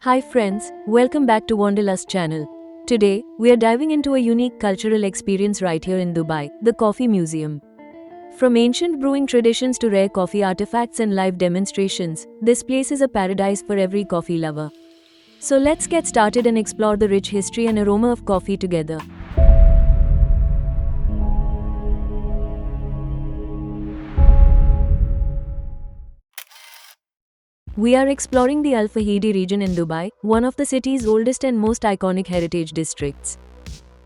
Hi friends, welcome back to Wanderlust channel. Today, we are diving into a unique cultural experience right here in Dubai, the Coffee Museum. From ancient brewing traditions to rare coffee artifacts and live demonstrations, this place is a paradise for every coffee lover. So let's get started and explore the rich history and aroma of coffee together. We are exploring the Al Fahidi region in Dubai, one of the city's oldest and most iconic heritage districts.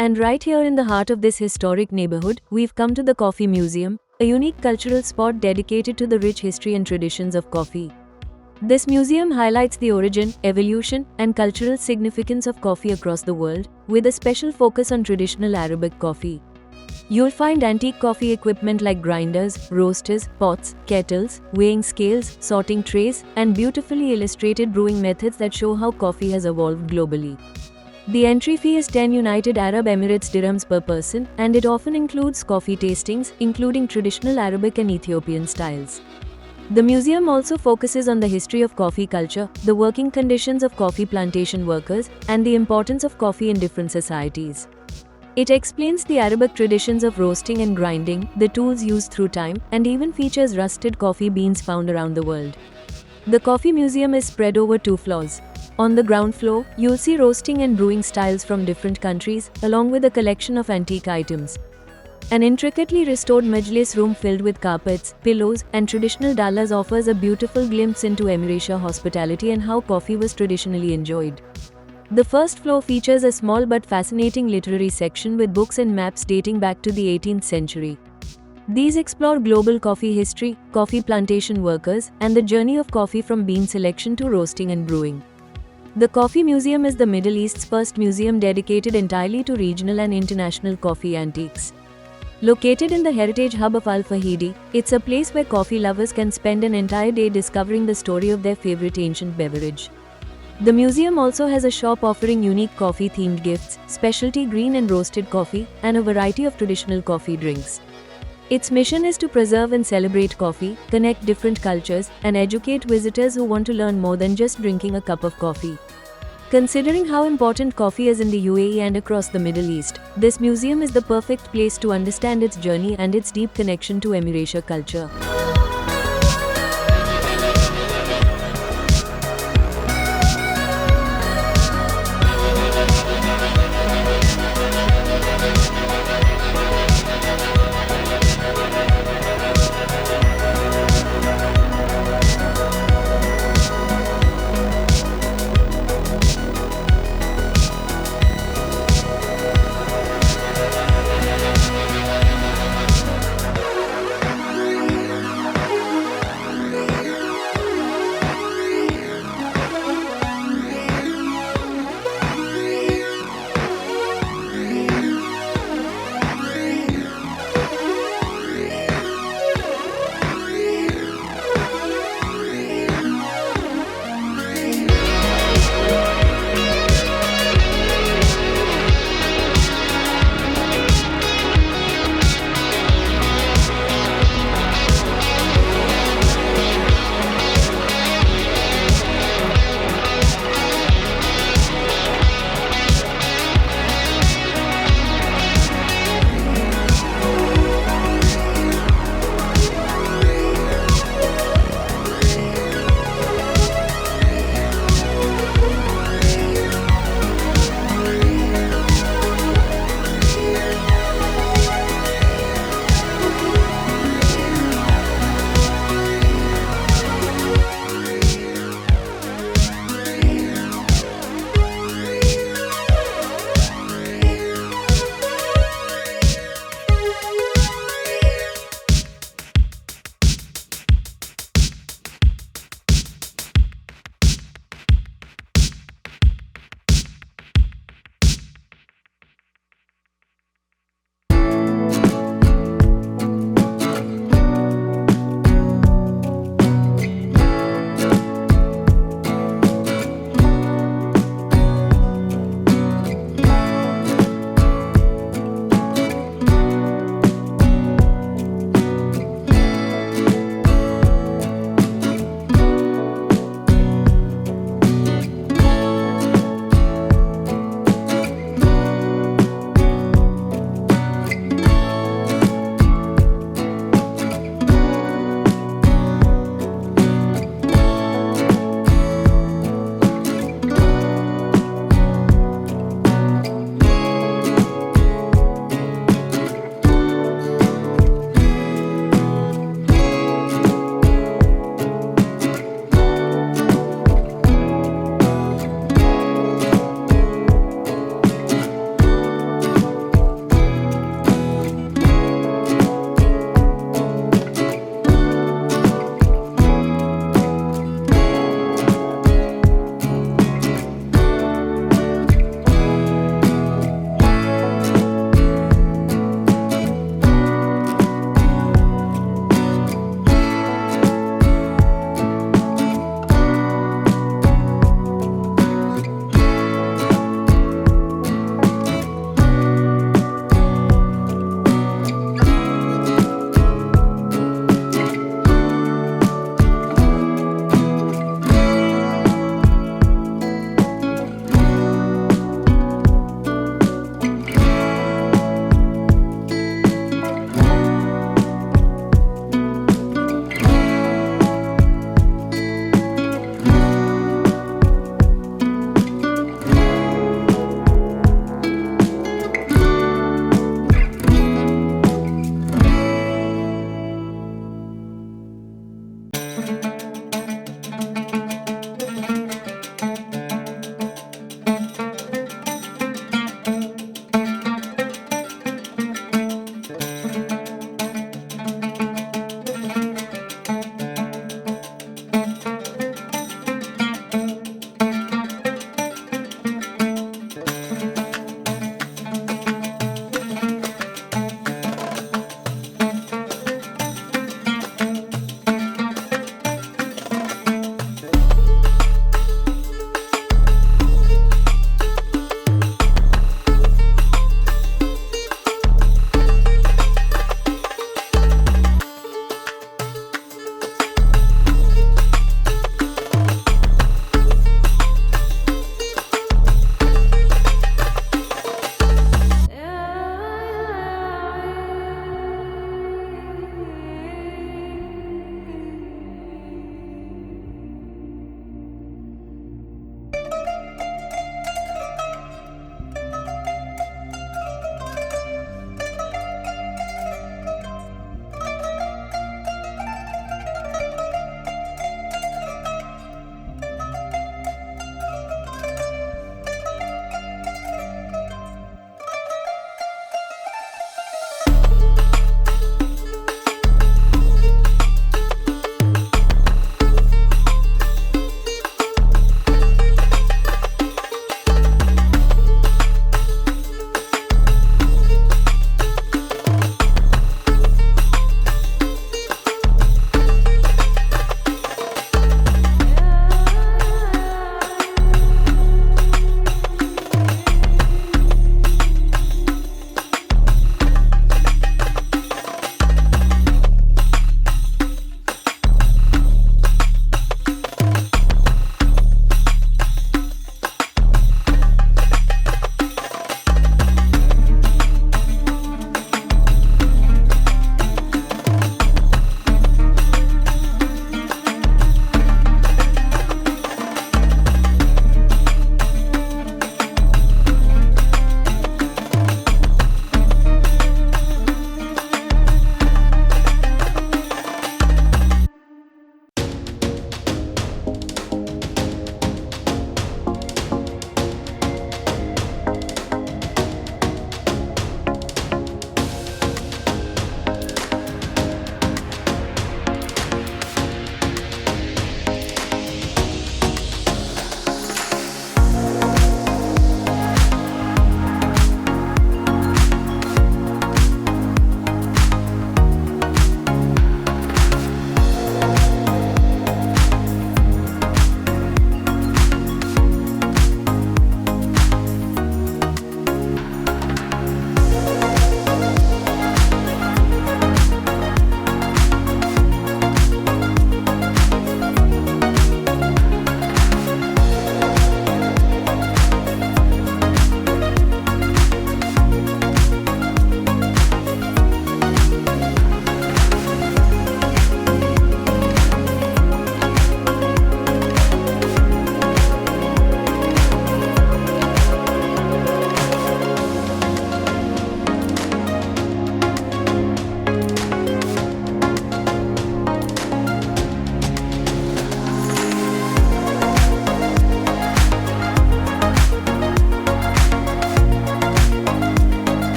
And right here in the heart of this historic neighborhood, we've come to the Coffee Museum, a unique cultural spot dedicated to the rich history and traditions of coffee. This museum highlights the origin, evolution, and cultural significance of coffee across the world, with a special focus on traditional Arabic coffee. You'll find antique coffee equipment like grinders, roasters, pots, kettles, weighing scales, sorting trays, and beautifully illustrated brewing methods that show how coffee has evolved globally. The entry fee is 10 United Arab Emirates dirhams per person, and it often includes coffee tastings, including traditional Arabic and Ethiopian styles. The museum also focuses on the history of coffee culture, the working conditions of coffee plantation workers, and the importance of coffee in different societies. It explains the Arabic traditions of roasting and grinding, the tools used through time, and even features rusted coffee beans found around the world. The Coffee Museum is spread over 2 floors. On the ground floor, you'll see roasting and brewing styles from different countries, along with a collection of antique items. An intricately restored Majlis room filled with carpets, pillows, and traditional dallas offers a beautiful glimpse into Emirati hospitality and how coffee was traditionally enjoyed. The first floor features a small but fascinating literary section with books and maps dating back to the 18th century. These explore global coffee history, coffee plantation workers, and the journey of coffee from bean selection to roasting and brewing. The Coffee Museum is the Middle East's first museum dedicated entirely to regional and international coffee antiques. Located in the heritage hub of Al Fahidi, it's a place where coffee lovers can spend an entire day discovering the story of their favorite ancient beverage. The museum also has a shop offering unique coffee-themed gifts, specialty green and roasted coffee, and a variety of traditional coffee drinks. Its mission is to preserve and celebrate coffee, connect different cultures, and educate visitors who want to learn more than just drinking a cup of coffee. Considering how important coffee is in the UAE and across the Middle East, this museum is the perfect place to understand its journey and its deep connection to Emirati culture.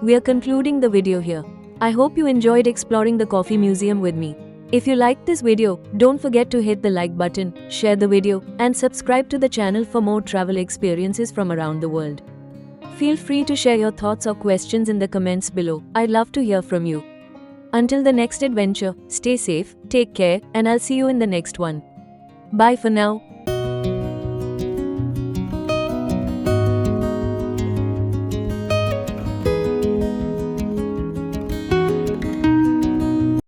we are concluding the video here. I hope you enjoyed exploring the coffee museum with me. If you liked this video, don't forget to hit the like button, share the video, and subscribe to the channel for more travel experiences from around the world. Feel free to share your thoughts or questions in the comments below. I'd love to hear from you. Until the next adventure, stay safe, take care, and I'll see you in the next one. Bye for now.